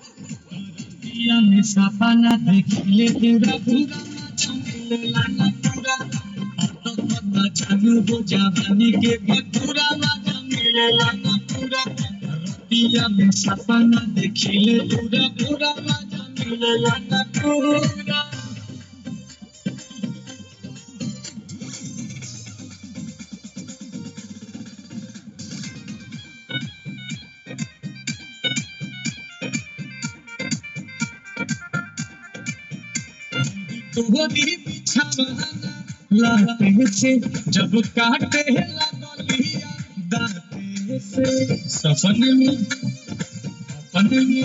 रतिया में सपना देखिले पूरा पूरा मिलेला ना पूरा जानू हो जवानी के भटूरा मजा मिलेला ना पूरा रतिया में सपना देखिले पूरा पूरा मजा मिलेला ना पूरा। तोहरी बिछावाना लाते से जब काटे लगलिया दाते से सपन में हम भी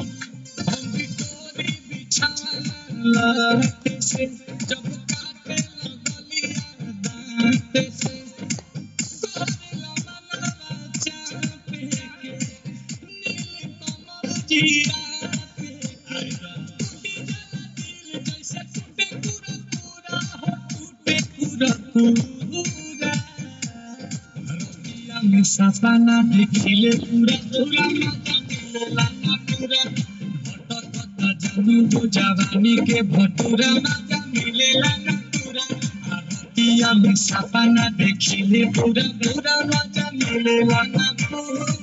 तोरी बिछावाना लाते से जब काटे लगलिया दाते से कोरेला मनवा चापे के नील कमल जिया पे आइरा जैसे टूटे पूरा पूरा हो टूटे पूरा पूरा रतिया में सपना देखिले पूरा पूरा मजा मिलेला ना पूरा भटकता जानू हो जवानी के भटूरा मजा मिलेला ना पूरा रतिया में सपना देखिले पूरा पूरा मजा मिलेला ना पूरा।